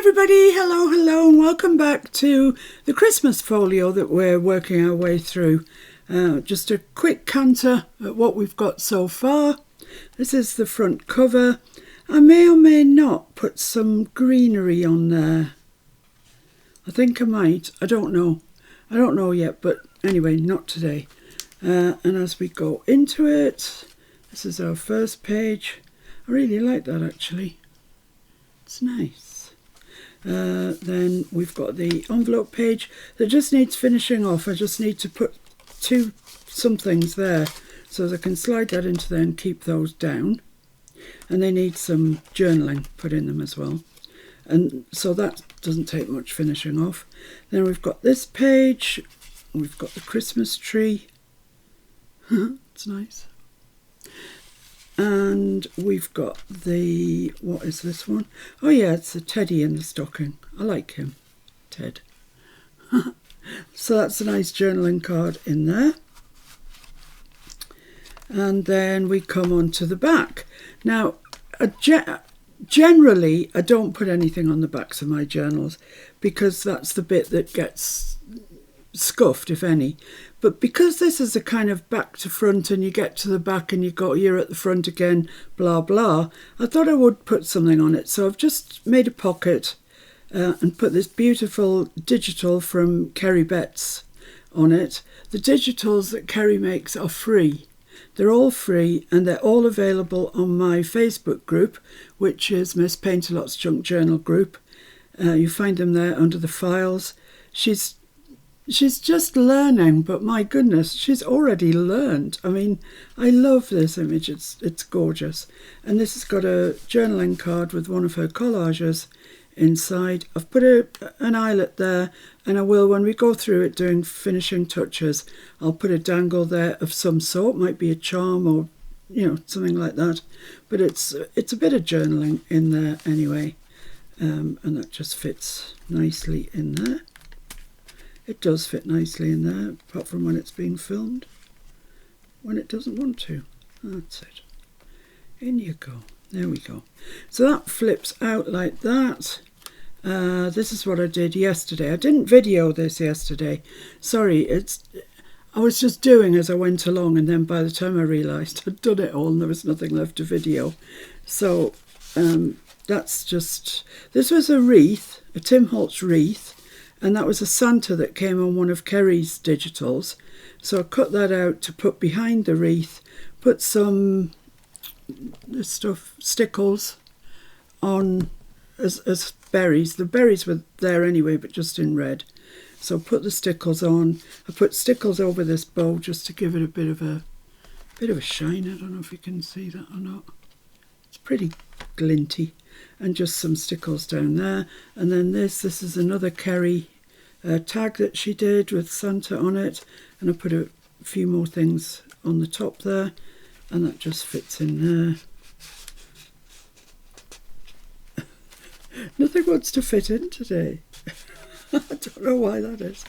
everybody, hello and welcome back to the Christmas folio that we're working our way through. Just a quick canter at what we've got so far. This is the front cover. I may or may not put some greenery on there. I think I might, I don't know yet, but anyway, not today. And as we go into it, this is our first page. I really like that actually, it's nice. Then we've got the envelope page that just needs finishing off. I just need to put some things there so that I can slide that into there and keep those down. And they need some journaling put in them as well. And so that doesn't take much finishing off. Then we've got this page. We've got the Christmas tree. It's nice. And we've got the, what is this one? Oh yeah, it's the teddy in the stocking. I like him, Ted. So that's a nice journaling card in there. And then we come on to the back. Now, generally, I don't put anything on the backs of my journals because that's the bit that gets scuffed, if any. But because this is a kind of back to front and you get to the back and you're at the front again, blah, blah, I thought I would put something on it. So I've just made a pocket and put this beautiful digital from Kerry Betts on it. The digitals that Kerry makes are free. They're all free and they're all available on my Facebook group, which is Miss Paint-A-Lot's Junk Journal group. You find them there under the files. She's just learning, but my goodness, she's already learned. I mean, I love this image. It's gorgeous. And this has got a journaling card with one of her collages inside. I've put an eyelet there, and I will, when we go through it doing finishing touches, I'll put a dangle there of some sort. Might be a charm or, something like that. But it's a bit of journaling in there anyway. And that just fits nicely in there. It does fit nicely in there, apart from when it's being filmed. When it doesn't want to. That's it. In you go. There we go. So that flips out like that. This is what I did yesterday. I didn't video this yesterday. Sorry, I was just doing as I went along, and then by the time I realised I'd done it all and there was nothing left to video. So this was a wreath, a Tim Holtz wreath. And that was a Santa that came on one of Kerry's digitals. So I cut that out to put behind the wreath, put some stickles on as berries. The berries were there anyway, but just in red. So I put the stickles on. I put stickles over this bow just to give it a bit of a shine. I don't know if you can see that or not. It's pretty glinty. And just some stickles down there. And then this is another Kerry tag that she did with Santa on it. And I put a few more things on the top there. And that just fits in there. Nothing wants to fit in today. I don't know why that is.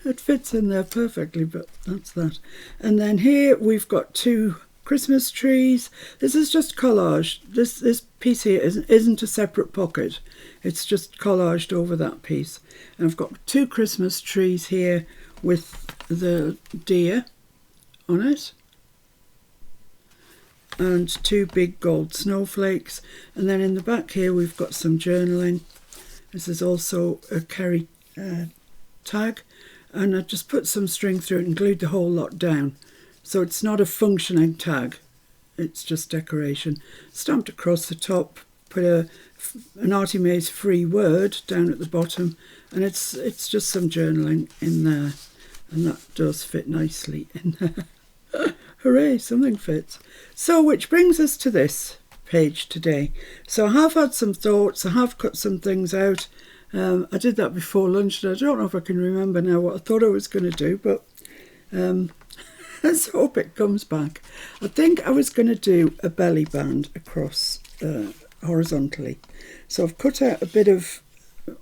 It fits in there perfectly, but that's that. And then here we've got two Christmas trees. This is just collage. This piece here isn't a separate pocket. It's just collaged over that piece. And I've got two Christmas trees here with the deer on it. And two big gold snowflakes. And then in the back here we've got some journaling. This is also a Kerry tag. And I just put some string through it and glued the whole lot down. So it's not a functioning tag, it's just decoration. Stamped across the top, put an Artie Mae's free word down at the bottom, and it's just some journaling in there, and that does fit nicely in there. Hooray, something fits. So which brings us to this page today. So I have had some thoughts, I have cut some things out. I did that before lunch, and I don't know if I can remember now what I thought I was going to do, but let's hope it comes back. I think I was going to do a belly band across horizontally. So I've cut out a bit of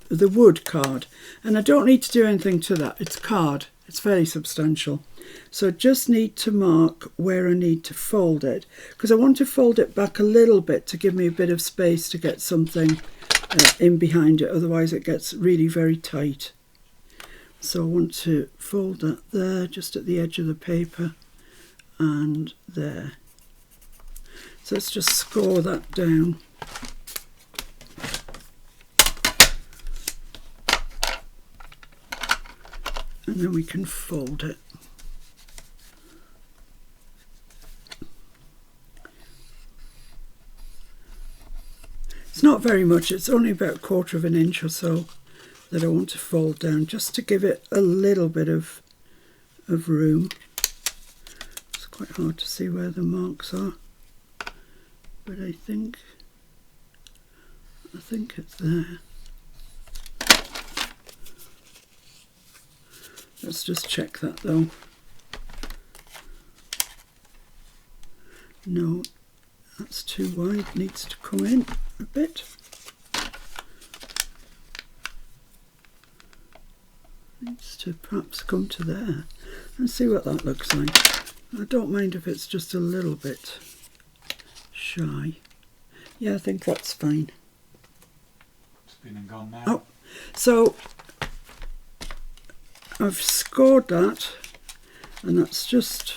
the wood card, and I don't need to do anything to that. It's card. It's fairly substantial. So I just need to mark where I need to fold it, because I want to fold it back a little bit to give me a bit of space to get something in behind it, otherwise it gets really very tight. So I want to fold that there, just at the edge of the paper, and there. So let's just score that down. And then we can fold it. It's not very much, it's only about 1/4 of an inch or so that I want to fold down, just to give it a little bit of room. It's quite hard to see where the marks are, but I think it's there. Let's just check that though. No, that's too wide, needs to come in a bit. Needs to perhaps come to there and see what that looks like. I don't mind if it's just a little bit shy. Yeah, I think that's fine. It's been and gone now. Oh, so I've scored that, and that's just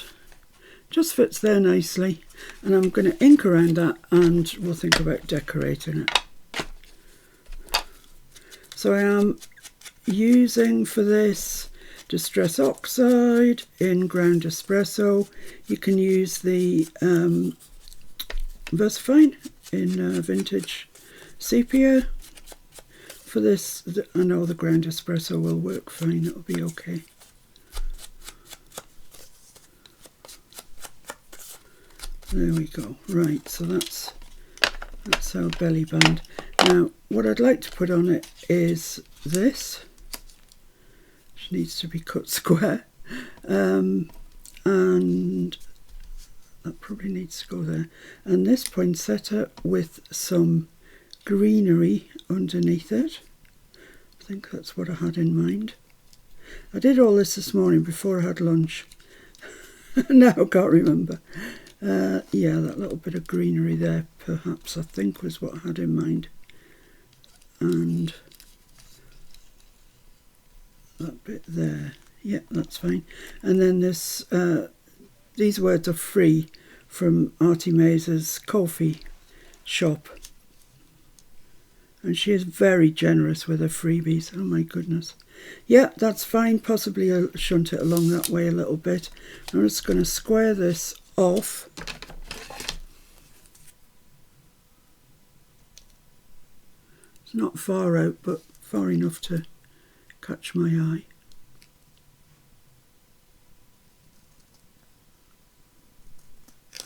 fits there nicely, and I'm going to ink around that and we'll think about decorating it. So I am using for this Distress Oxide in ground espresso. You can use the Versafine in vintage sepia. For this, I know the ground espresso will work fine, it'll be okay. There we go. Right, so that's our belly band. Now, what I'd like to put on it is this, which needs to be cut square, and that probably needs to go there. And this poinsettia with some greenery underneath it. I think that's what I had in mind. I did all this morning before I had lunch. Now I can't remember. Yeah, that little bit of greenery there perhaps I think was what I had in mind. And that bit there. Yeah, that's fine. And then this, these words are free from Artie Maze's coffee shop. And she is very generous with her freebies. Oh my goodness. Yeah, that's fine. Possibly I'll shunt it along that way a little bit. I'm just going to square this off. It's not far out, but far enough to catch my eye.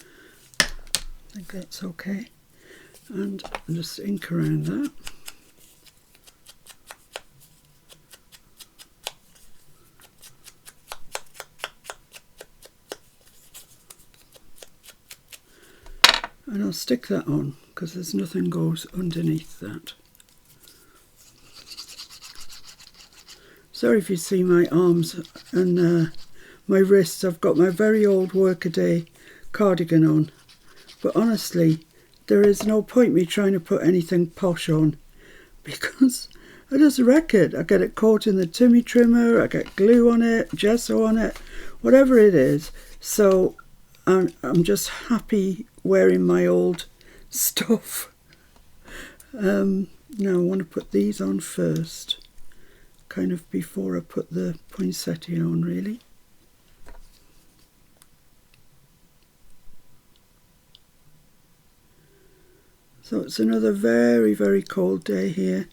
I think that's okay. And I'll just ink around that. And I'll stick that on because there's nothing goes underneath that. Sorry if you see my arms and my wrists. I've got my very old workaday cardigan on, but honestly there is no point me trying to put anything posh on because I just wreck it. I get it caught in the Timmy trimmer, I get glue on it, gesso on it, whatever it is. So I'm just happy wearing my old stuff. Now I want to put these on first, kind of before I put the poinsettia on really. So it's another very, very cold day here.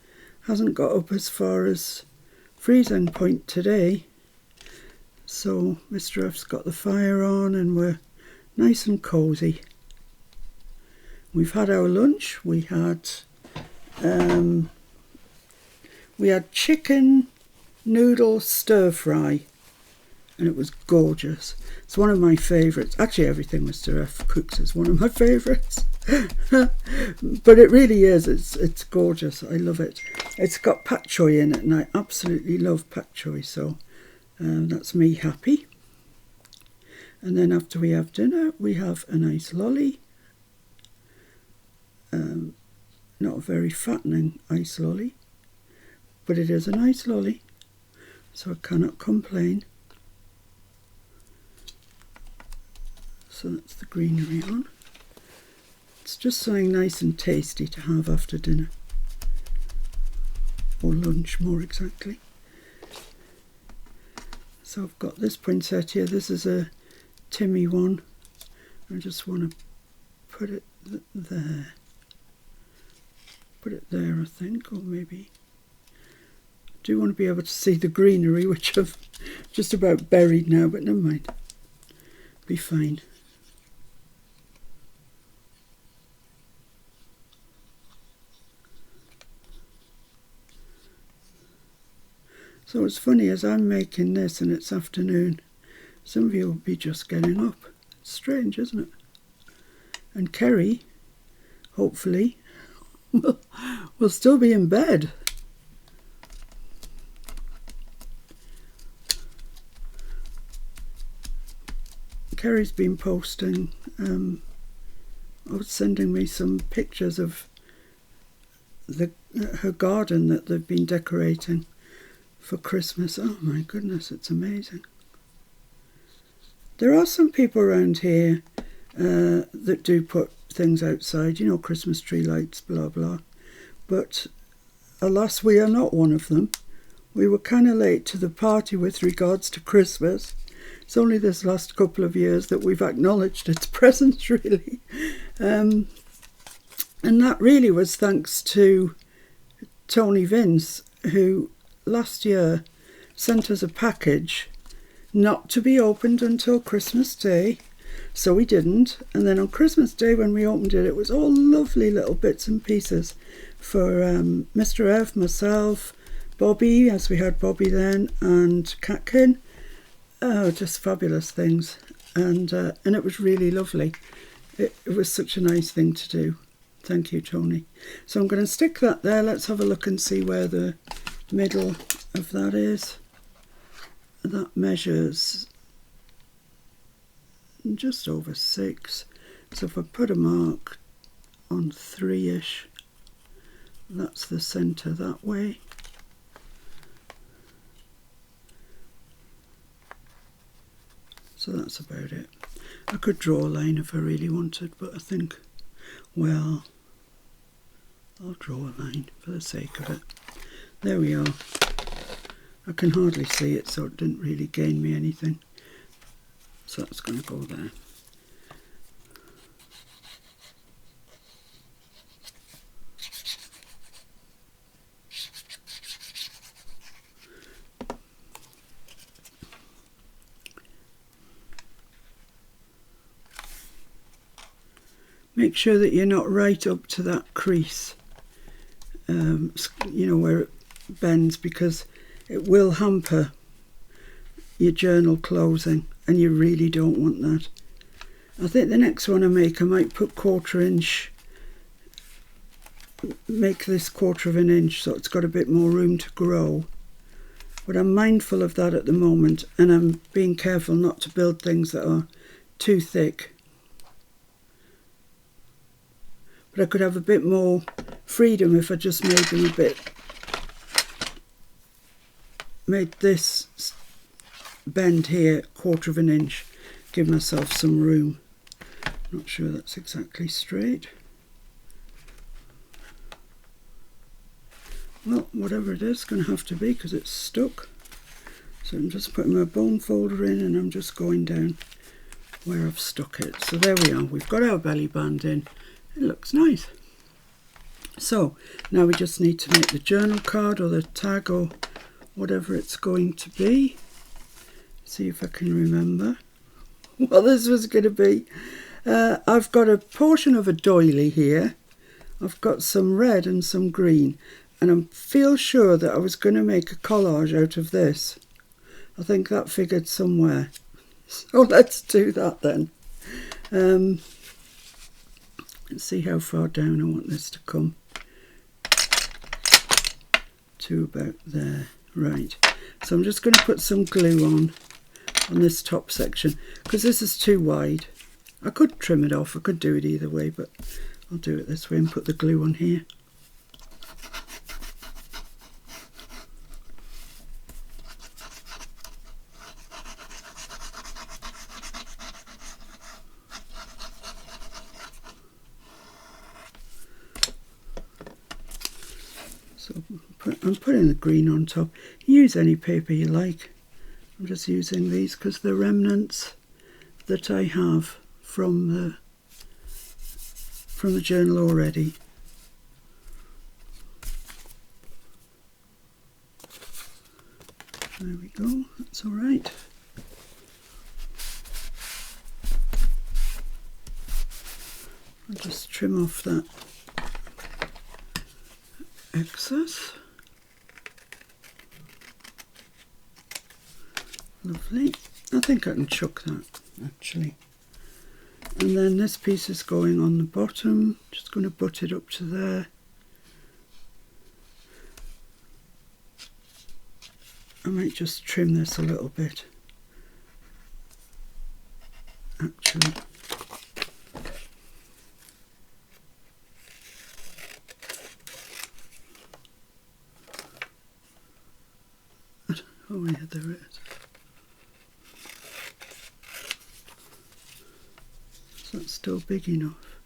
Hasn't got up as far as freezing point today. So Mr. F's got the fire on and we're nice and cosy. We've had our lunch. We had chicken noodle stir fry, and it was gorgeous. It's one of my favourites. Actually, everything Mr. F cooks is one of my favourites. But it really is. It's gorgeous. I love it. It's got pak choy in it, and I absolutely love pak choy. So that's me happy. And then after we have dinner, we have a nice lolly. not a very fattening ice lolly, but it is a nice lolly, so I cannot complain. So that's the greenery on. It's just something nice and tasty to have after dinner, or lunch more exactly. So I've got this poinsettia. This is a Timmy one. I just want to put it there. Put it there, I think, or maybe. I do want to be able to see the greenery, which I've just about buried now, but never mind. Be fine. So it's funny, as I'm making this and it's afternoon, some of you will be just getting up. It's strange, isn't it? And Kerry, hopefully, will still be in bed. Kerry's been posting, sending me some pictures of her garden that they've been decorating for Christmas. Oh my goodness, it's amazing. There are some people around here that do put things outside, you know, Christmas tree lights, blah blah, but alas, we are not one of them. We were kind of late to the party with regards to Christmas. It's only this last couple of years that we've acknowledged its presence, really, and that really was thanks to Tony Vince, who last year sent us a package not to be opened until Christmas Day, so we didn't, and then on Christmas Day when we opened it, it was all lovely little bits and pieces for Mr. F, myself, Bobby, as we had Bobby then, and Catkin. Oh, just fabulous things, and it was really lovely. It was such a nice thing to do. Thank you, Tony. So I'm going to stick that there. Let's have a look and see where the middle of that is. That measures just over 6. So if I put a mark on 3-ish, that's the centre that way. So that's about it. I could draw a line if I really wanted, but I think, well, I'll draw a line for the sake of it. There we are. I can hardly see it, so it didn't really gain me anything. So that's going to go there. Make sure that you're not right up to that crease, you know, where it bends, because it will hamper your journal closing and you really don't want that. I think the next one I make, I might put 1/4 inch, make this 1/4 of an inch so it's got a bit more room to grow. But I'm mindful of that at the moment, and I'm being careful not to build things that are too thick. But I could have a bit more freedom if I just made them a bit, made this bend here 1/4 of an inch, give myself some room. Not sure that's exactly straight. Well, whatever it is, it's going to have to be because it's stuck. So I'm just putting my bone folder in and I'm just going down where I've stuck it. So there we are, we've got our belly band in. It looks nice. So now we just need to make the journal card or the tag or whatever it's going to be. See if I can remember what this was going to be. I've got a portion of a doily here. I've got some red and some green, and I feel sure that I was going to make a collage out of this. I think that figured somewhere. So let's do that then. Let's see how far down I want this to come. To about there. Right. So I'm just going to put some glue on this top section because this is too wide. I could trim it off. I could do it either way, but I'll do it this way and put the glue on here. So I'm putting the green on top. Use any paper you like. I'm just using these because they're remnants that I have from the journal already. There we go, that's all right. I'll just trim off that excess. Lovely. I think I can chuck that actually. And then this piece is going on the bottom. Just going to butt it up to there. I might just trim this a little bit actually. Oh yeah, there it is. Is that still big enough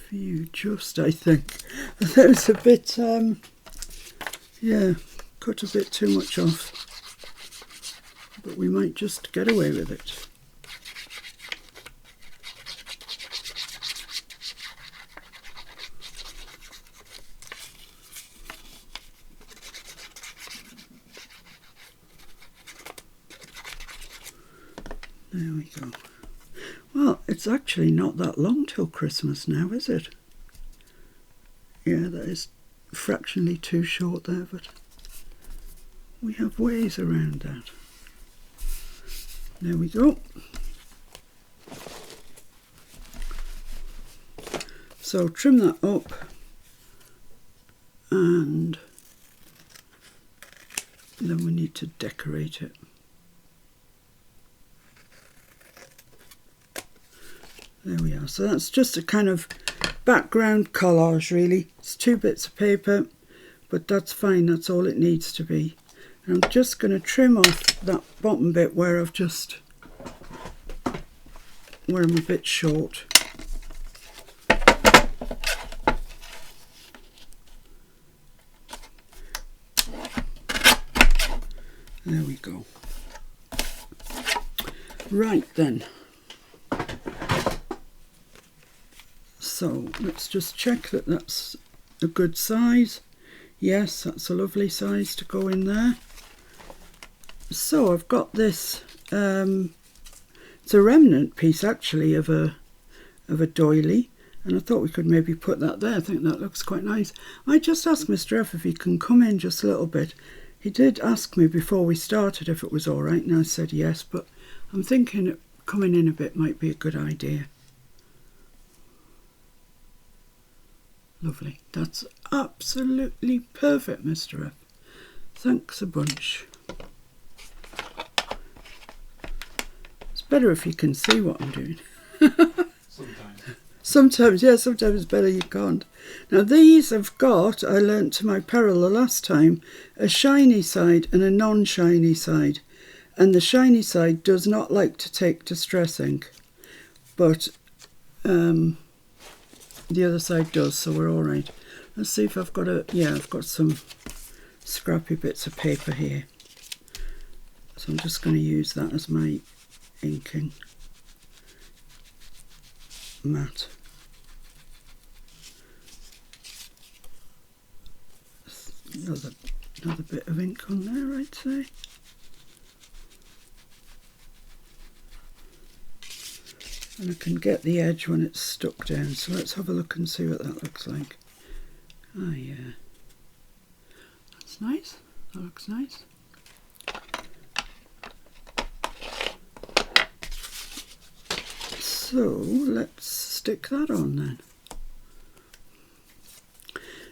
for you? Just, I think. That was a bit, yeah, cut a bit too much off. But we might just get away with it. There we go. Well, it's actually not that long till Christmas now, is it? Yeah, that is fractionally too short there, but we have ways around that. There we go. So trim that up and then we need to decorate it. There we are. So that's just a kind of background collage really. It's 2 bits of paper, but that's fine. That's all it needs to be. And I'm just going to trim off that bottom bit where I'm a bit short. There we go. Right then. So let's just check that that's a good size. Yes, that's a lovely size to go in there. So I've got this, it's a remnant piece actually of a doily, and I thought we could maybe put that there. I think that looks quite nice. I just asked Mr. F if he can come in just a little bit. He did ask me before we started if it was all right, and I said yes, but I'm thinking coming in a bit might be a good idea. Lovely. That's absolutely perfect, Mr. F. Thanks a bunch. It's better if you can see what I'm doing. Sometimes. Sometimes, yeah, sometimes it's better you can't. Now these have got, I learnt to my peril the last time, a shiny side and a non-shiny side. And the shiny side does not like to take distress ink. But the other side does, so we're all right. Let's see if I've got I've got some scrappy bits of paper here. So I'm just going to use that as my inking mat. Another bit of ink on there, I'd say. And I can get the edge when it's stuck down, so let's have a look and see what that looks like. Ah, yeah. That's nice. That looks nice. So let's stick that on then.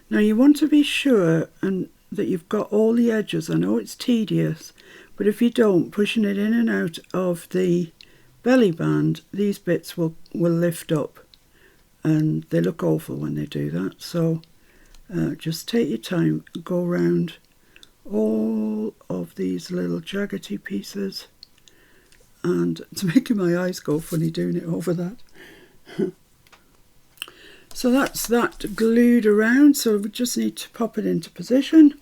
Now you want to be sure that you've got all the edges. I know it's tedious, but if you don't, pushing it in and out of the belly band, these bits will lift up, and they look awful when they do that. So just take your time, go around all of these little jaggedy pieces, and it's making my eyes go funny doing it over that. So that's that glued around, so we just need to pop it into position.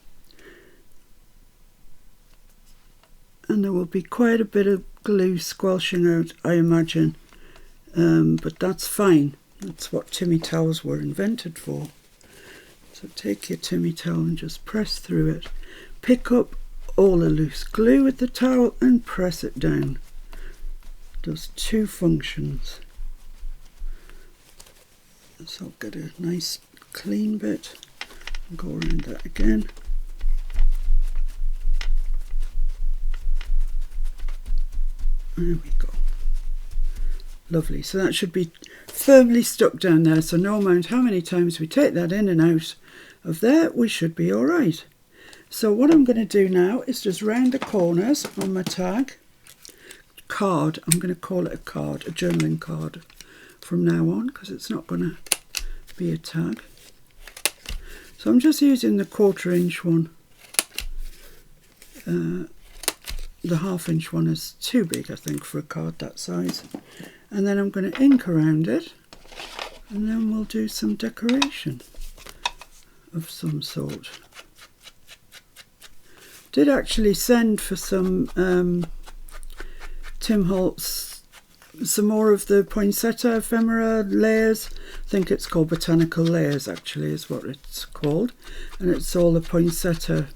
And there will be quite a bit of glue squelching out, I imagine. But that's fine. That's what Timmy towels were invented for. So take your Timmy towel and just press through it. Pick up all the loose glue with the towel and press it down. It does two functions. So I'll get a nice clean bit and go around that again. There we go. Lovely. So that should be firmly stuck down there. So no matter how many times we take that in and out of there, we should be all right. So what I'm going to do now is just round the corners on my tag. Card. I'm going to call it a card, a journaling card from now on, because it's not going to be a tag. So I'm just using the 1/4 inch one. The 1/2 inch one is too big, I think, for a card that size. And then I'm going to ink around it, and then we'll do some decoration of some sort. Did actually send for some Tim Holtz, some more of the poinsettia ephemera layers. I think it's called Botanical Layers, actually, is what it's called. And it's all the poinsettia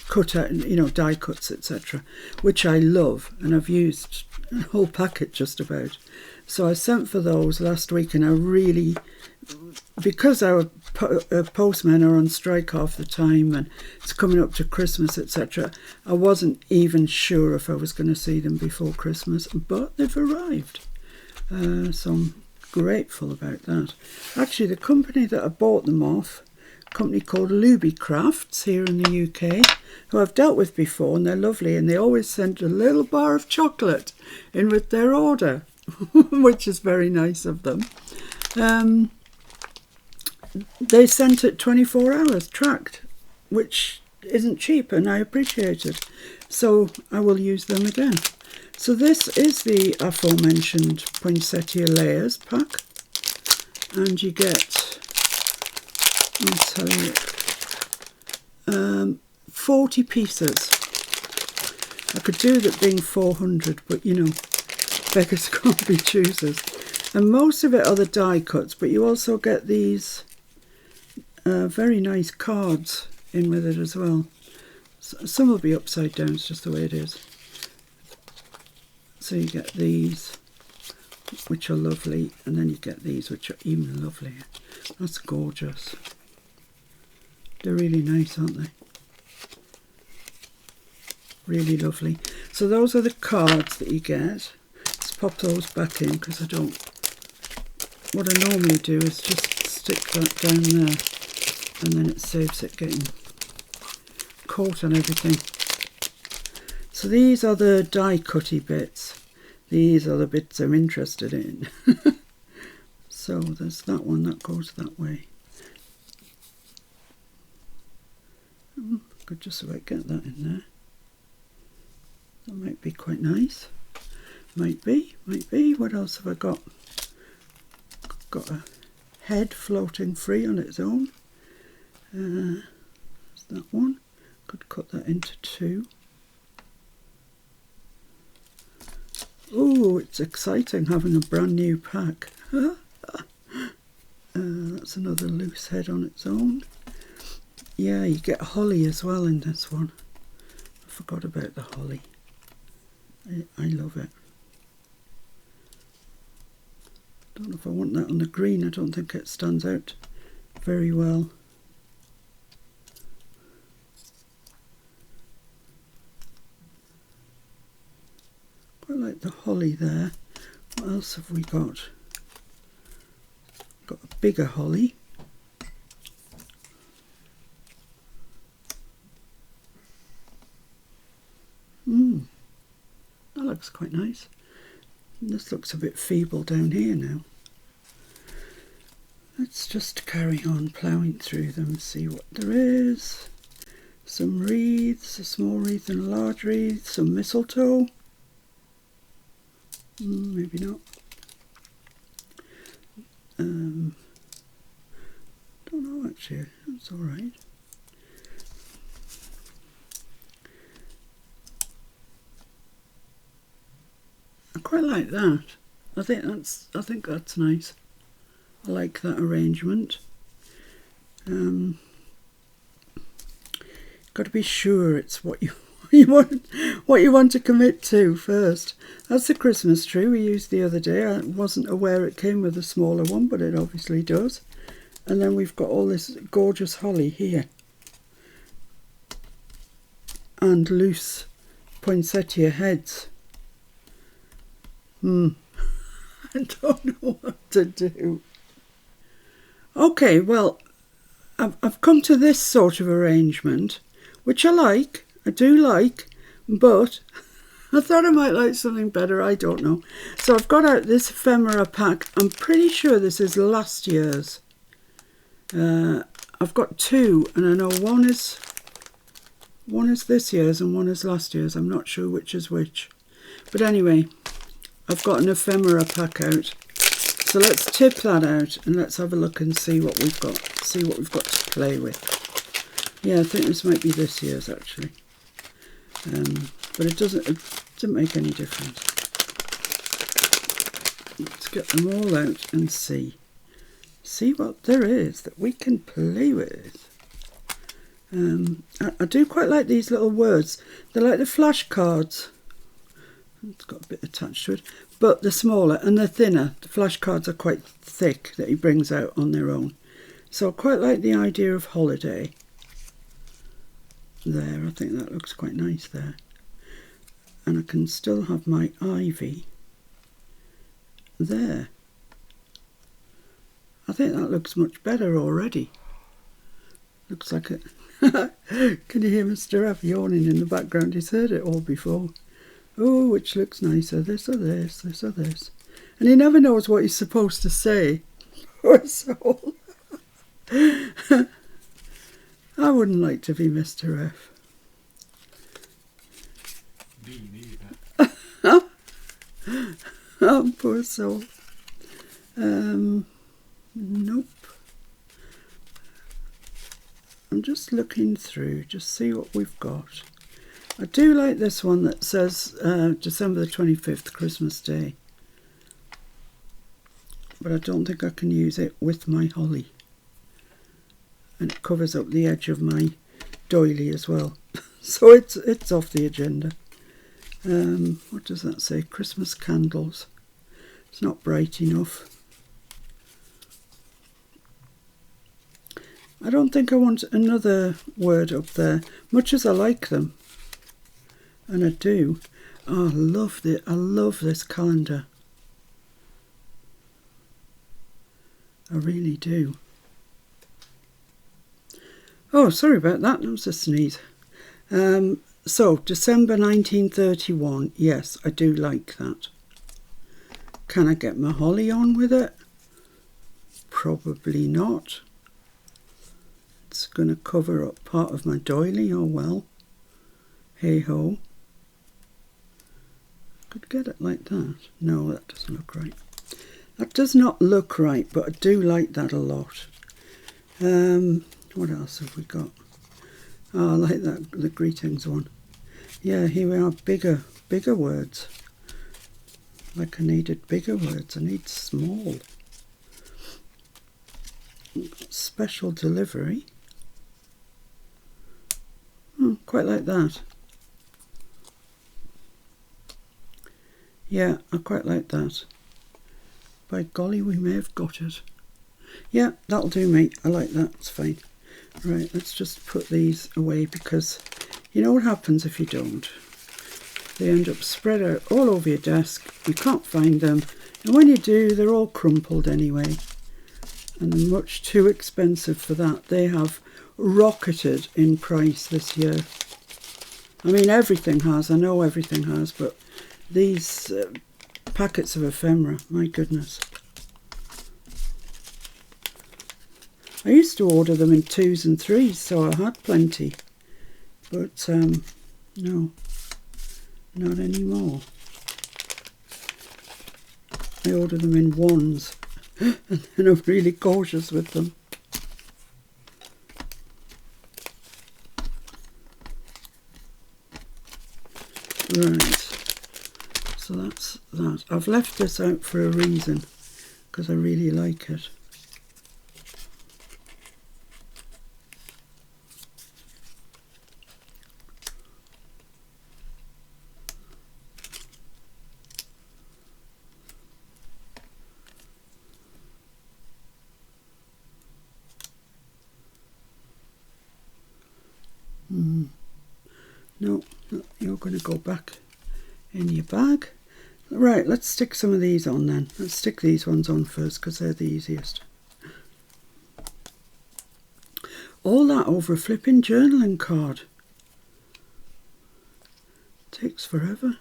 cut out, you know, die cuts, etc., which I love, and I've used a whole packet just about. So I sent for those last week, and I really, because our postmen are on strike half the time and it's coming up to Christmas, etc., I wasn't even sure if I was going to see them before Christmas, but they've arrived. So I'm grateful about that. Actually, the company that I bought them off, a company called Luby Crafts here in the UK, who I've dealt with before, and they're lovely, and they always send a little bar of chocolate in with their order, which is very nice of them. They sent it 24 hours tracked, which isn't cheap, and I appreciate it. So I will use them again. So this is the aforementioned Poinsettia Layers pack, and you get, I'll tell you, 40 pieces. I could do that being 400, but you know, beggars can't be choosers. And most of it are the die cuts, but you also get these very nice cards in with it as well. Some will be upside down, it's just the way it is. So you get these, which are lovely, and then you get these, which are even lovelier. That's gorgeous. They're really nice, aren't they? Really lovely. So those are the cards that you get. Let's pop those back in, because I don't... What I normally do is just stick that down there, and then it saves it getting caught on everything. So these are the die cutty bits. These are the bits I'm interested in. So there's that one that goes that way. Could just about get that in there. That might be quite nice. Might be. What else have I got? Got a head floating free on its own. There's that one. Could cut that into two. Oh, it's exciting having a brand new pack. That's another loose head on its own. Yeah, you get holly as well in this one. I forgot about the holly. I love it. Don't know if I want that on the green. I don't think it stands out very well. Quite like the holly there. What else have we got? Got a bigger holly. That looks quite nice. This looks a bit feeble down here now. Let's just carry on ploughing through them, see what there is. Some wreaths, a small wreath and a large wreath, some mistletoe. Maybe not. Don't know actually. That's all right. I quite like that. I think that's nice. I like that arrangement. Got to be sure it's what you want to commit to first. That's the Christmas tree we used the other day. I wasn't aware it came with a smaller one, but it obviously does. And then we've got all this gorgeous holly here. And loose poinsettia heads. I don't know what to do. Okay, well, I've come to this sort of arrangement, which I do like, but I thought I might like something better, I don't know. So I've got out this ephemera pack. I'm pretty sure this is last year's. I've got two, and I know one is this year's and one is last year's. I'm not sure which is which. But anyway, I've got an ephemera pack out. So let's tip that out and let's have a look and see what we've got. See what we've got to play with. Yeah, I think this might be this year's actually. But it doesn't make any difference. Let's get them all out and see. See what there is that we can play with. I do quite like these little words. They're like the flashcards. It's got a bit attached to it, but they're smaller and they're thinner. The flashcards are quite thick that he brings out on their own. So I quite like the idea of holiday. There, I think that looks quite nice there. And I can still have my ivy there. I think that looks much better already. Looks like it. Can you hear Mr. F yawning in the background? He's heard it all before. Oh, which looks nicer, this or this, this or this. And he never knows what he's supposed to say. Poor soul. I wouldn't like to be Mr. F. Me neither. Oh, poor soul. Nope. I'm just looking through, just see what we've got. I do like this one that says December the 25th, Christmas Day. But I don't think I can use it with my holly. And it covers up the edge of my doily as well. So it's off the agenda. What does that say? Christmas candles. It's not bright enough. I don't think I want another word up there, much as I like them. And I do. Oh, I love this calendar. I really do. Oh, sorry about that. That was a sneeze. So, December 1931. Yes, I do like that. Can I get my holly on with it? Probably not. It's going to cover up part of my doily. Oh well. Hey ho. Could get it like that. No, that doesn't look right. That does not look right, but I do like that a lot. What else have we got? Oh, I like that, the greetings one. Yeah, here we are, bigger words. Like I needed bigger words. I need small. Special delivery. Quite like that. Yeah, I quite like that. By golly, we may have got it. Yeah, that'll do, mate. I like that. It's fine. Right, let's just put these away because you know what happens if you don't. They end up spread out all over your desk. You can't find them. And when you do, they're all crumpled anyway. And they're much too expensive for that. They have rocketed in price this year. I mean, everything has. I know everything has, but these packets of ephemera, my goodness. I used to order them in 2s and 3s, so I had plenty. But no, not anymore. I order them in ones and then I'm really cautious with them. Right, so that's that. I've left this out for a reason, because I really like it. No, you're going to go back in your bag. Right, let's stick some of these on then. Let's stick these ones on first because they're the easiest. All that over a flipping journaling card. Takes forever.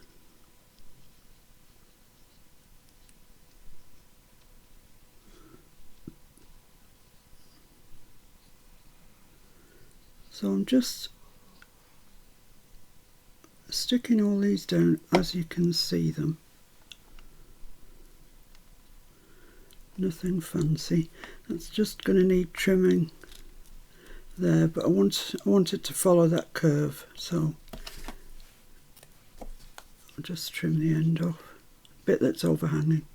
So I'm just sticking all these down as you can see them. Nothing fancy. That's just going to need trimming there, but I want it to follow that curve, so I'll just trim the end off, bit that's overhanging.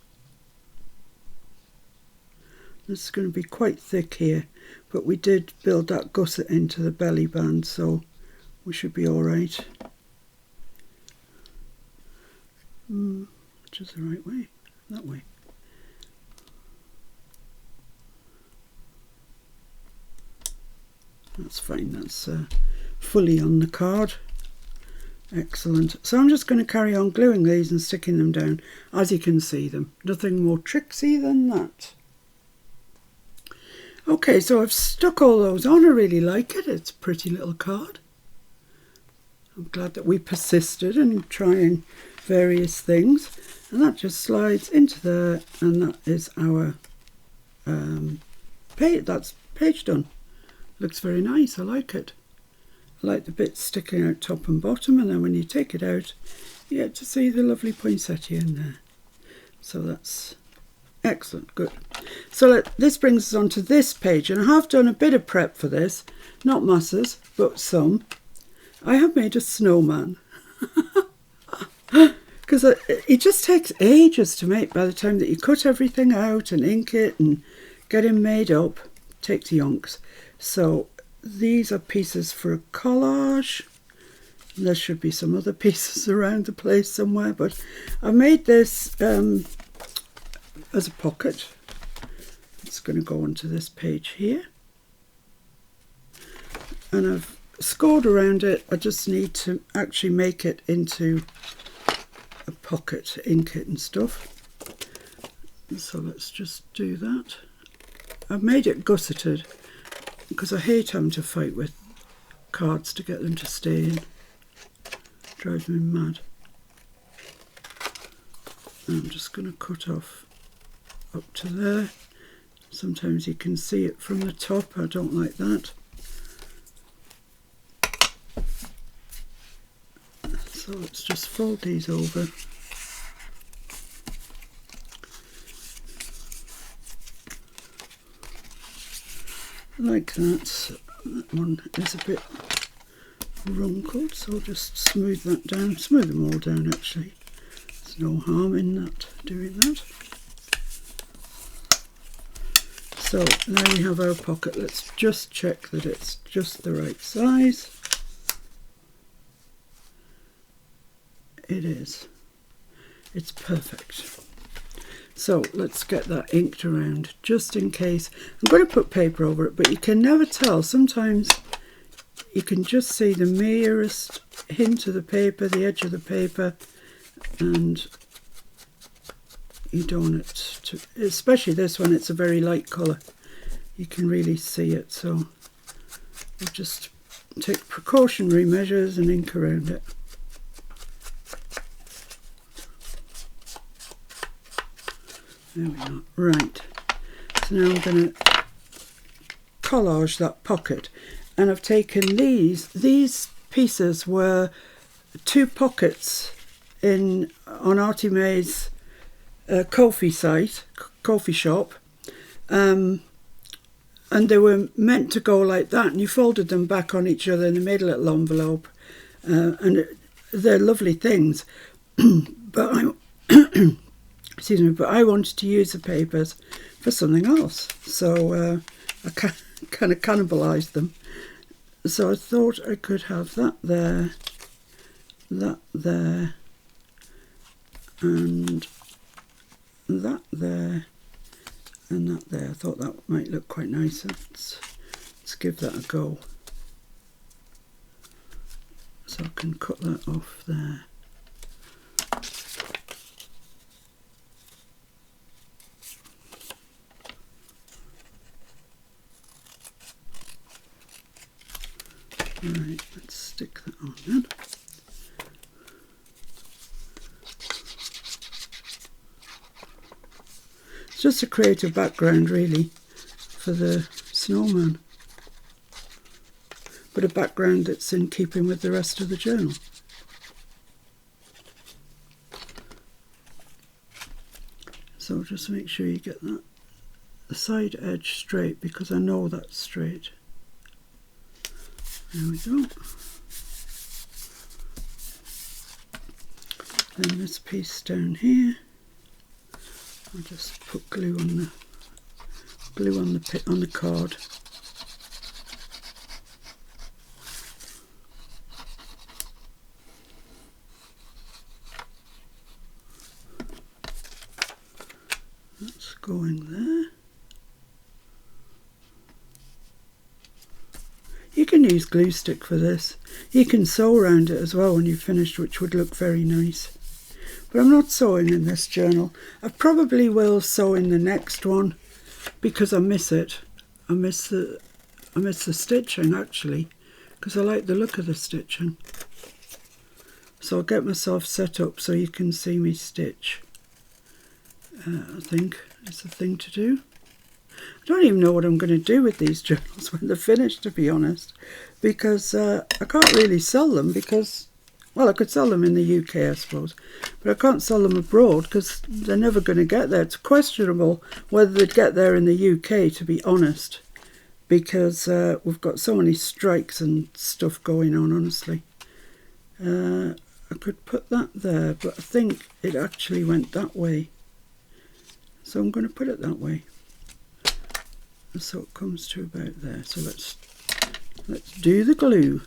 This is going to be quite thick here, but we did build that gusset into the belly band, so we should be alright. Which is the right way? That way. That's fine, that's fully on the card. Excellent. So I'm just going to carry on gluing these and sticking them down as you can see them. Nothing more tricksy than that. Okay, so I've stuck all those on. I really like it. It's a pretty little card. I'm glad that we persisted in trying various things. And that just slides into there, and that is our page. That's page done. Looks very nice. I like it. I like the bits sticking out top and bottom, and then when you take it out, you get to see the lovely poinsettia in there. So that's excellent. Good. So this brings us on to this page, and I have done a bit of prep for this, not masses, but some. I have made a snowman. Because it just takes ages to make. By the time that you cut everything out and ink it and get him made up, it takes yonks. So these are pieces for a collage. There should be some other pieces around the place somewhere, but I made this as a pocket. It's going to go onto this page here. And I've scored around it. I just need to actually make it into a pocket, ink it and stuff. So let's just do that. I've made it gusseted because I hate having to fight with cards to get them to stay in. Drives me mad. And I'm just going to cut off up to there. Sometimes you can see it from the top. I don't like that. So let's just fold these over. Like that. That one is a bit wrinkled, so I'll just smooth that down. Smooth them all down actually. There's no harm in that, doing that. So now we have our pocket. Let's just check that it's just the right size. It is. It's perfect. So let's get that inked around just in case. I'm going to put paper over it, but you can never tell. Sometimes you can just see the merest hint of the paper, the edge of the paper, and you don't want it to, especially this one, it's a very light colour. You can really see it, so we'll just take precautionary measures and ink around it. There we are. Right, so now I'm going to collage that pocket, and I've taken these pieces were two pockets on Artie May's coffee shop, and they were meant to go like that, and you folded them back on each other and they made a little envelope, and they're lovely things. But excuse me, but I wanted to use the papers for something else, so I kind of cannibalised them. So I thought I could have that there, and that there, and that there. I thought that might look quite nice. Let's give that a go. So I can cut that off there. Right, let's stick that on then. It's just to create a background really for the snowman, but a background that's in keeping with the rest of the journal. So just make sure you get that the side edge straight, because I know that's straight. There we go. Then this piece down here, I'll just put glue on the card. That's going there. You can use glue stick for this. You can sew around it as well when you've finished, which would look very nice. But I'm not sewing in this journal. I probably will sew in the next one because I miss it. I miss the stitching actually, because I like the look of the stitching. So I'll get myself set up so you can see me stitch. I think it's the thing to do. I don't even know what I'm going to do with these journals when they're finished, to be honest, because I can't really sell them because, well, I could sell them in the UK, I suppose, but I can't sell them abroad because they're never going to get there. It's questionable whether they'd get there in the UK, to be honest, because we've got so many strikes and stuff going on, honestly. I could put that there, but I think it actually went that way. So I'm going to put it that way. So it comes to about there. So let's do the glue.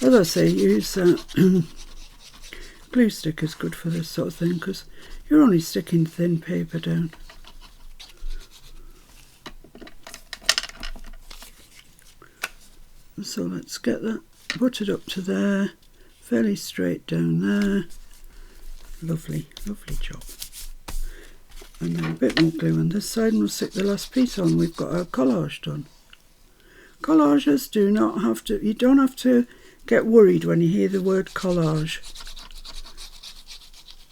As I say, use glue stick is good for this sort of thing because you're only sticking thin paper down. So let's get that buttered up to there, fairly straight down there. Lovely, lovely job. And then a bit more glue on this side and we'll stick the last piece on. We've got our collage done. Collages do not have to, you don't have to get worried when you hear the word collage.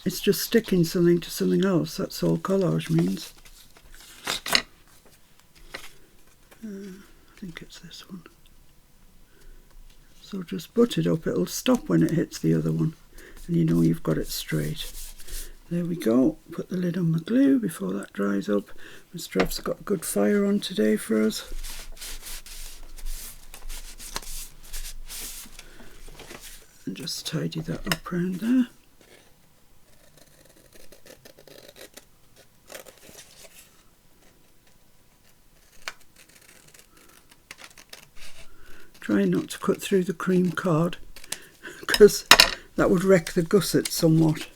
It's just sticking something to something else, that's all collage means. I think it's this one. So just butt it up, it'll stop when it hits the other one and you know you've got it straight. There we go, put the lid on my glue before that dries up. Mr. F's got a good fire on today for us. And just tidy that up round there. Try not to cut through the cream card because that would wreck the gusset somewhat.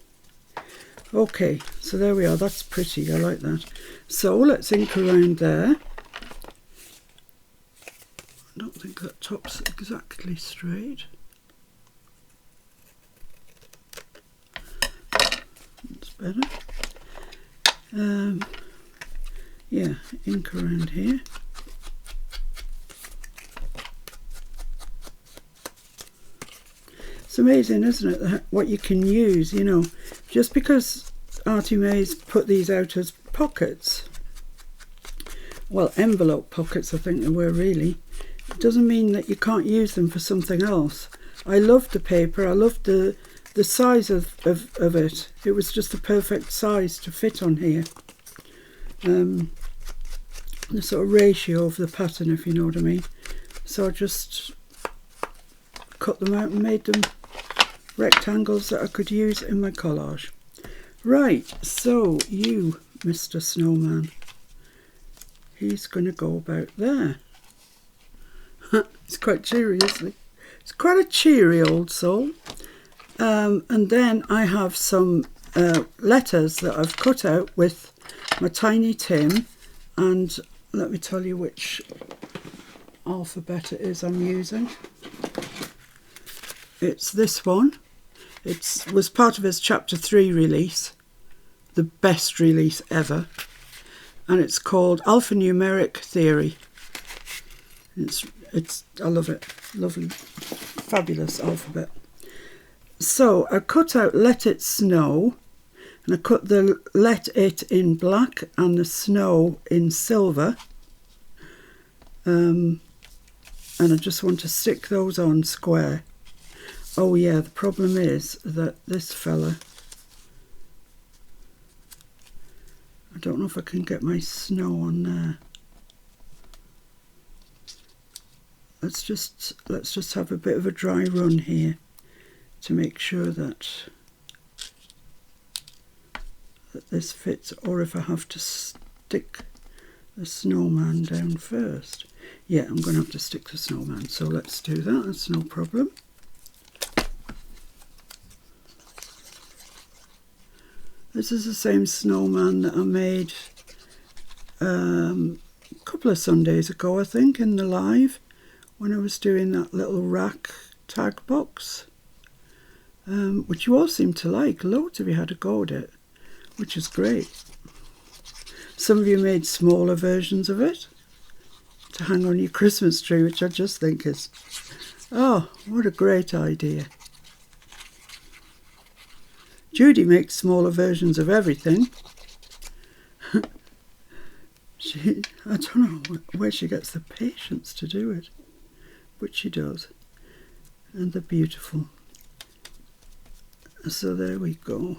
Okay, so there we are, that's pretty, I like that. So let's ink around there. I don't think that top's exactly straight. That's better. Yeah, ink around here. It's amazing, isn't it, what you can use, you know, just because Artie May's put these out as pockets, well, envelope pockets I think they were really. It doesn't mean that you can't use them for something else. I loved the paper, I loved the size of it. It was just the perfect size to fit on here. The sort of ratio of the pattern, if you know what I mean. So I just cut them out and made them rectangles that I could use in my collage. Right, so you, Mr. Snowman, he's going to go about there. It's quite cheery, isn't he? It's quite a cheery old soul. And then I have some letters that I've cut out with my Tiny Tim, and let me tell you which alphabet it is I'm using. It's this one. It was part of his chapter 3 release, the best release ever, and it's called Alphanumeric Theory. I love it. Lovely, fabulous alphabet. So I cut out Let It Snow, and I cut the Let It in black and the Snow in silver. And I just want to stick those on square. Oh yeah, the problem is that this fella, I don't know if I can get my snow on there. Let's just have a bit of a dry run here to make sure that this fits, or if I have to stick the snowman down first. Yeah, I'm going to have to stick the snowman, so let's do that, that's no problem. This is the same snowman that I made a couple of Sundays ago, I think, in the live, when I was doing that little rack tag box, which you all seem to like. Loads of you had a go at it, which is great. Some of you made smaller versions of it to hang on your Christmas tree, which I just think is, oh, what a great idea. Judy makes smaller versions of everything. I don't know where she gets the patience to do it, but she does. And they're beautiful. So there we go.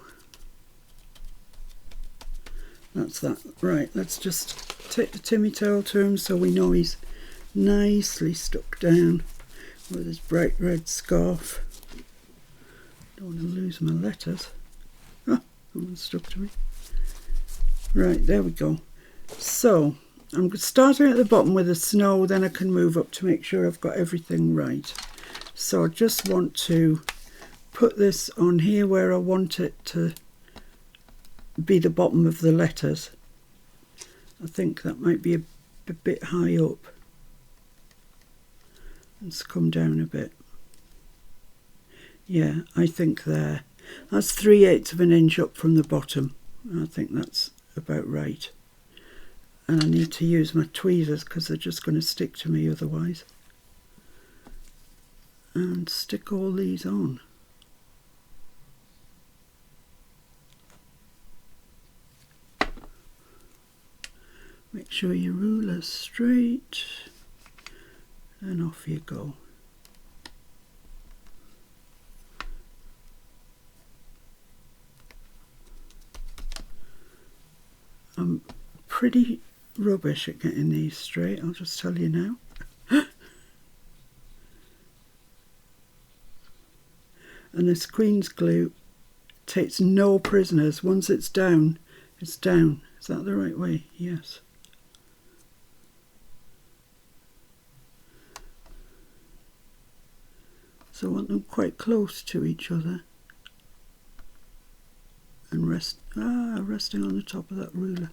That's that. Right, let's just take the Timmy towel to him so we know he's nicely stuck down with his bright red scarf. Don't want to lose my letters. Oh, that one stuck to me. Right, there we go. So I'm starting at the bottom with the snow, then I can move up to make sure I've got everything right. So I just want to put this on here where I want it to be the bottom of the letters. I think that might be a bit high up. Let's come down a bit. Yeah, I think there. That's 3/8 of an inch up from the bottom. I think that's about right. And I need to use my tweezers because they're just going to stick to me otherwise. And stick all these on. Make sure your ruler's straight, and off you go. I'm pretty rubbish at getting these straight, I'll just tell you now. And this Queen's glue takes no prisoners. Once it's down, it's down. Is that the right way? Yes. So I want them quite close to each other. And resting on the top of that ruler.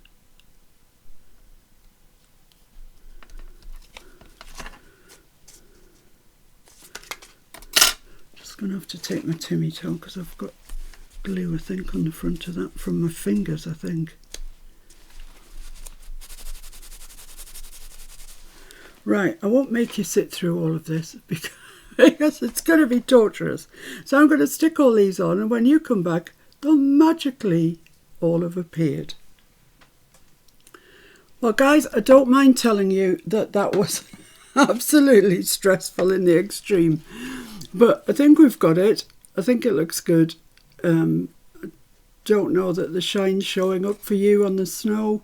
Just going to have to take my Timmy towel because I've got glue, I think, on the front of that from my fingers, I think. Right, I won't make you sit through all of this because it's going to be torturous. So I'm going to stick all these on, and when you come back, they'll magically all have appeared. Well, guys, I don't mind telling you that that was absolutely stressful in the extreme. But I think we've got it. I think it looks good. Don't know that the shine's showing up for you on the snow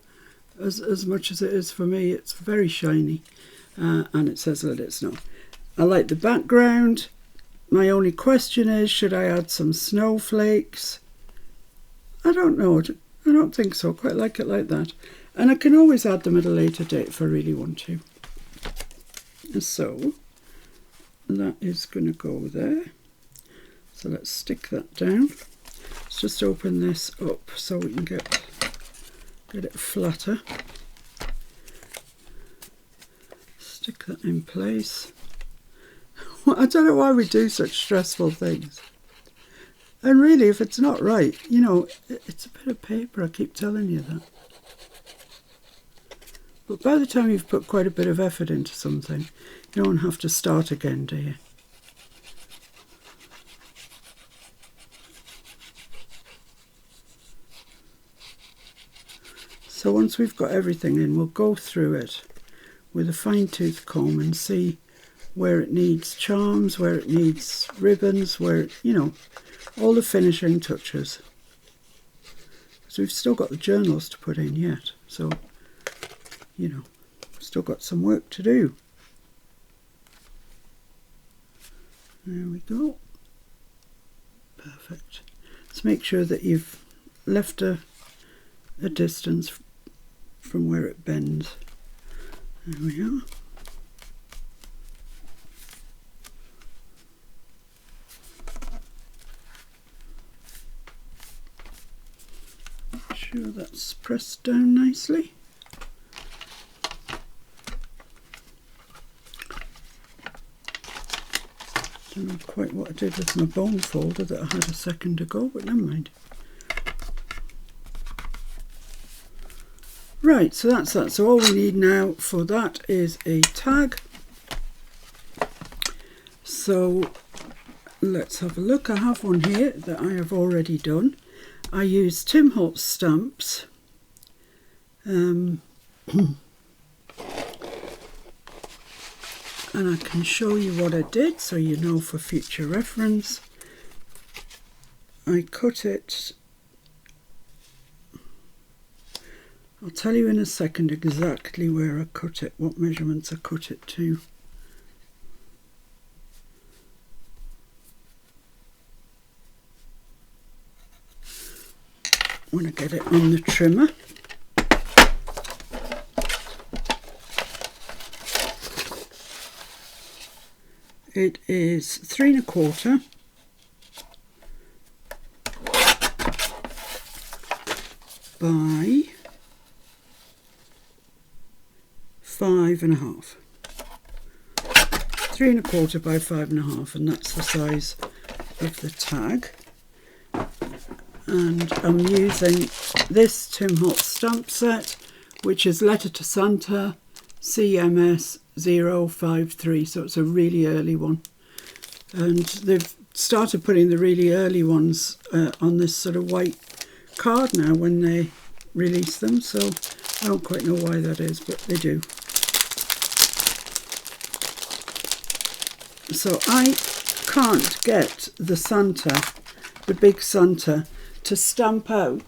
as much as it is for me. It's very shiny, and it says let it snow. I like the background. My only question is, should I add some snowflakes? I don't know. I don't think so. Quite like it like that. And I can always add them at a later date if I really want to. So that is going to go there. So let's stick that down. Let's just open this up so we can get it flatter. Stick that in place. I don't know why we do such stressful things. And really, if it's not right, you know, it's a bit of paper, I keep telling you that. But by the time you've put quite a bit of effort into something, you don't have to start again, do you? So once we've got everything in, we'll go through it with a fine-tooth comb and see where it needs charms, where it needs ribbons, where, you know, all the finishing touches. So we've still got the journals to put in yet, so, you know, still got some work to do. There we go. Perfect. Let's make sure that you've left a distance from where it bends. There we are. Make sure that's pressed down nicely. Don't know quite what I did with my bone folder that I had a second ago, but never mind. Right, so that's that. So all we need now for that is a tag. So let's have a look. I have one here that I have already done. I use Tim Holtz stamps. And I can show you what I did so you know for future reference. I cut it. I'll tell you in a second exactly where I cut it, what measurements I cut it to. When I get it on the trimmer. It is 3 1/4 by 5 1/2. 3 1/4 by 5 1/2, and that's the size of the tag. And I'm using this Tim Holtz stamp set, which is Letter to Santa CMS 053, so it's a really early one. And they've started putting the really early ones on this sort of white card now when they release them, so I don't quite know why that is, but they do. So I can't get the Santa, the big Santa, to stamp out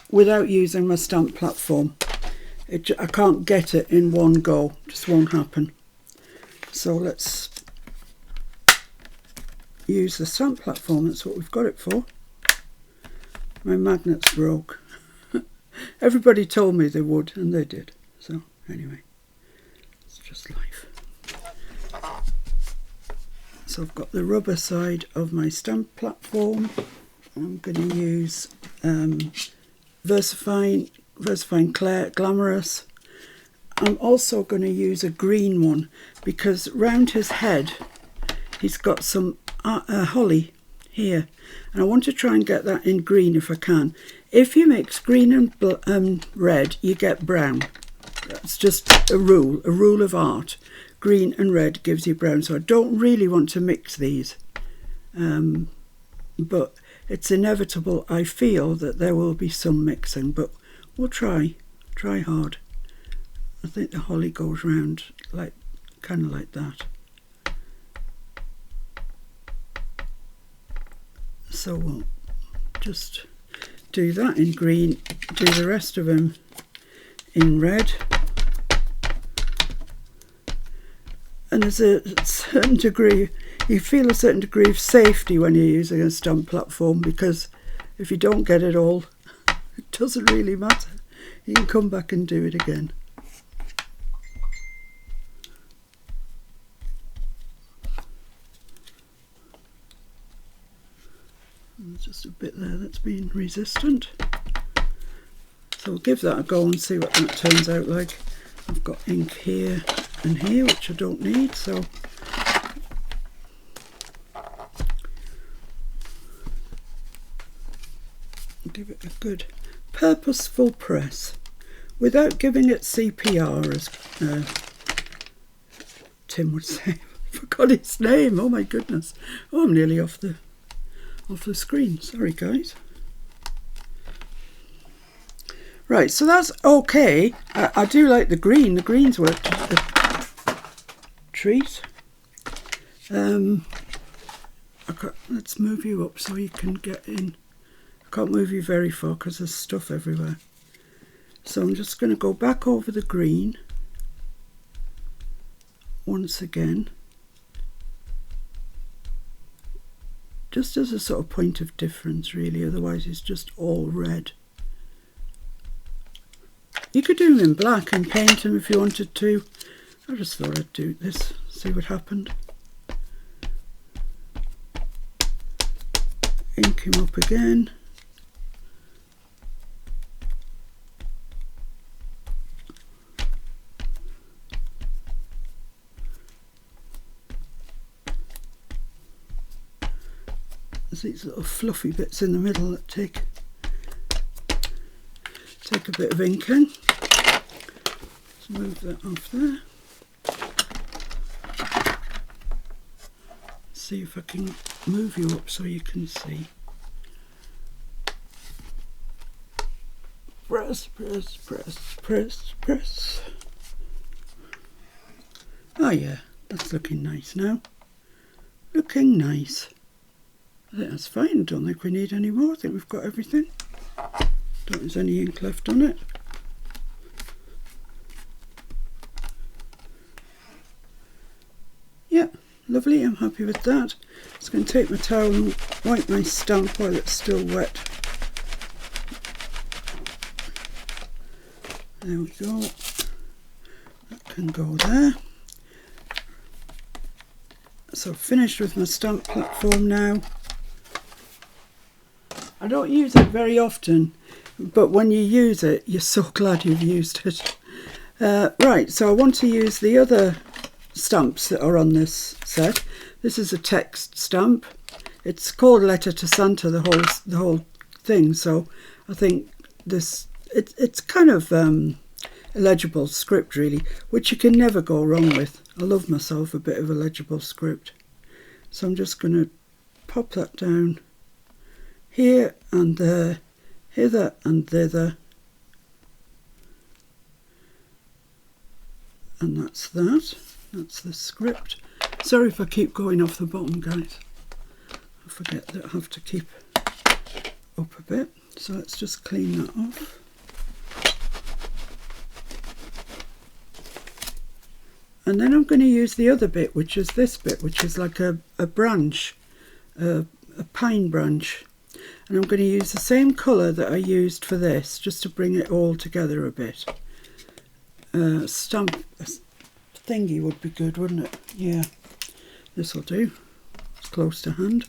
without using my stamp platform. I can't get it in one go, just won't happen. So let's use the stamp platform, that's what we've got it for. My magnets broke. Everybody told me they would, and they did. So anyway, it's just life. So I've got the rubber side of my stamp platform. I'm going to use VersaFine Claire Glamorous. I'm also going to use a green one because round his head he's got some holly here, and I want to try and get that in green if I can. If you mix green and red, you get brown. That's just a rule of art. Green and red gives you brown, so I don't really want to mix these, but it's inevitable. I feel that there will be some mixing, but we'll try Try hard. I think the holly goes round like kind of like that. So we'll just do that in green, do the rest of them in red. And there's a certain degree, you feel a certain degree of safety when you're using a stamp platform, because if you don't get it all, it doesn't really matter. You can come back and do it again. There's just a bit there that's been resistant. So we'll give that a go and see what that turns out like. I've got ink here and here, which I don't need, so give it a good purposeful press without giving it CPR, as Tim would say. I forgot his name. Oh my goodness. Oh, I'm nearly off the screen. Sorry guys. Right, so that's okay. I do like the green. The green's worked a treat. Let's move you up so you can get in. I can't move you very far because there's stuff everywhere. So I'm just going to go back over the green once again, just as a sort of point of difference really, otherwise it's just all red. You could do them in black and paint them if you wanted to. I just thought I'd do this, see what happened. Ink him up again. There's these little fluffy bits in the middle that take a bit of ink in. Let's move that off there. See if I can move you up so you can see. Press, press, press, press, press. Oh yeah, that's looking nice now. Looking nice. I think that's fine. Don't think we need any more. I think we've got everything. Don't think there's any ink left on it. Yeah, lovely. I'm happy with that. Just going to take my towel and wipe my stamp while it's still wet. There we go. That can go there. So finished with my stamp platform now. I don't use it very often, but when you use it, you're so glad you've used it. Right, so I want to use the other stamps that are on this set. This is a text stamp. It's called Letter to Santa, the whole thing. So I think this it's kind of illegible script really, which you can never go wrong with. I love myself a bit of a legible script. So I'm just going to pop that down here and there, hither and thither, and that's that. That's the script. Sorry if I keep going off the bottom, guys. I forget that I have to keep up a bit. So let's just clean that off. And then I'm going to use the other bit, which is this bit, which is like a branch, a pine branch. And I'm going to use the same colour that I used for this, just to bring it all together a bit. Stamp thingy would be good, wouldn't it? Yeah, this will do. It's close to hand.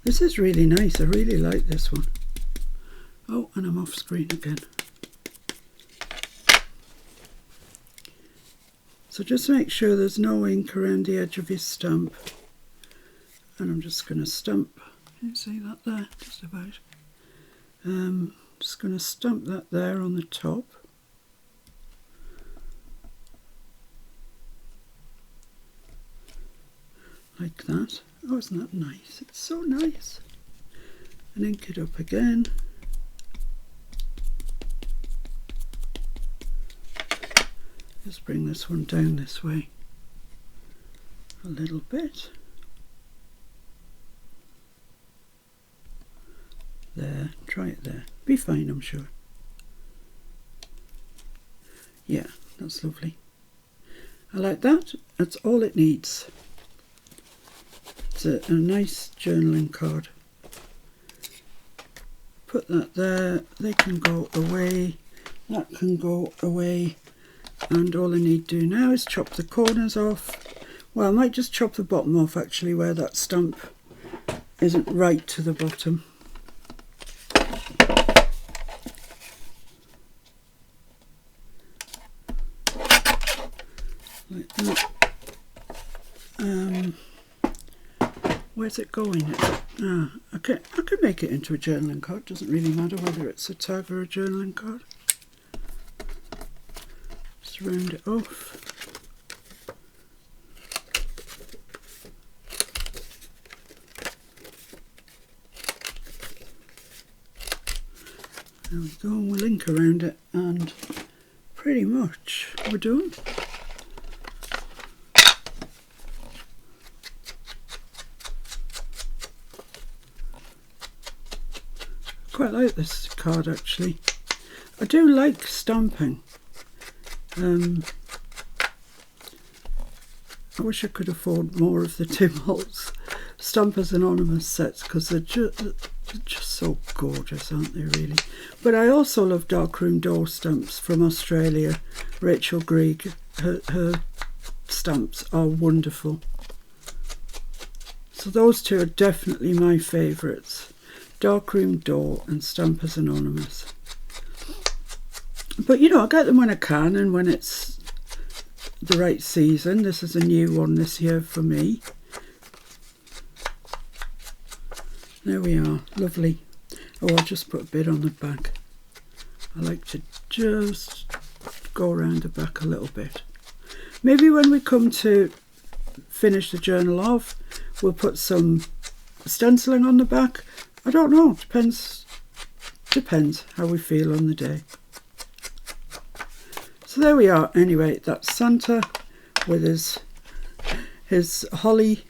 This is really nice. I really like this one. Oh, and I'm off screen again. So just make sure there's no ink around the edge of your stamp. And I'm just going to stamp. Can you see that there? Just about. Just going to stamp that there on the top. Like that. Oh, isn't that nice? It's so nice. And ink it up again. Just bring this one down this way a little bit. There, try it there. Be fine, I'm sure. Yeah, that's lovely. I like that. That's all it needs. It's a nice journaling card. Put that there. They can go away. That can go away. And all I need to do now is chop the corners off. Well, I might just chop the bottom off actually, where that stamp isn't right to the bottom. Like that. Where's it going? I can make it into a journaling card. Doesn't really matter whether it's a tag or a journaling card. Just round it off. There we go, and we'll ink around it, and pretty much we're done. Quite like this card actually. I do like stamping. I wish I could afford more of the Tim Holtz Stampers Anonymous sets, because they're just so gorgeous, aren't they, really? But I also love Darkroom Door stamps from Australia. Rachel Grieg, her stamps are wonderful. So those two are definitely my favourites. Darkroom Door and Stampers Anonymous. But you know, I get them when I can and when it's the right season. This is a new one this year for me. There we are, lovely. Oh, I'll just put a bit on the back. I like to just go around the back a little bit. Maybe when we come to finish the journal off, we'll put some stenciling on the back. I don't know, depends how we feel on the day. So there we are. Anyway, that's Santa with his holly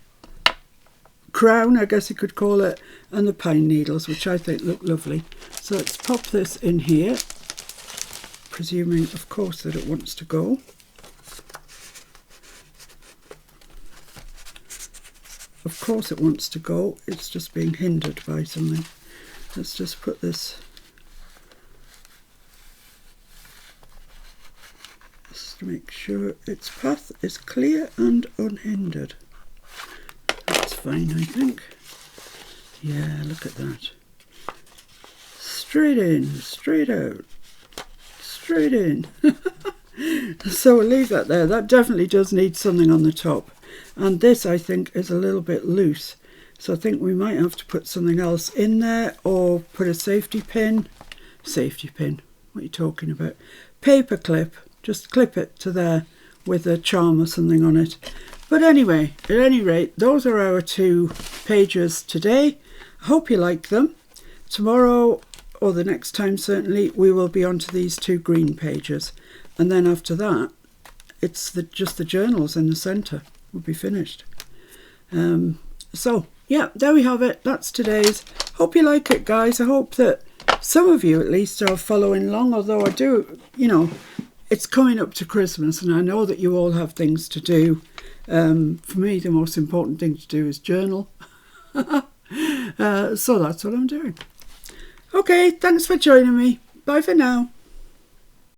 crown, I guess you could call it, and the pine needles, which I think look lovely. So let's pop this in here, presuming of course that it wants to go. Of course it wants to go, it's just being hindered by something. Let's just put this just to make sure its path is clear and unhindered. That's fine, I think. Yeah, look at that. Straight in, straight out, straight in. So we'll leave that there. That definitely does need something on the top. And this, I think, is a little bit loose. So I think we might have to put something else in there, or put a safety pin. Safety pin? What are you talking about? Paper clip. Just clip it to there with a charm or something on it. But anyway, at any rate, those are our 2 pages today. I hope you like them. Tomorrow, or the next time certainly, we will be onto these 2 green pages. And then after that, it's just the journals in the centre will be finished. So, yeah, there we have it. That's today's. Hope you like it, guys. I hope that some of you at least are following along, although I do, you know, it's coming up to Christmas and I know that you all have things to do. For me, the most important thing to do is journal. So that's what I'm doing. Okay, thanks for joining me. Bye for now.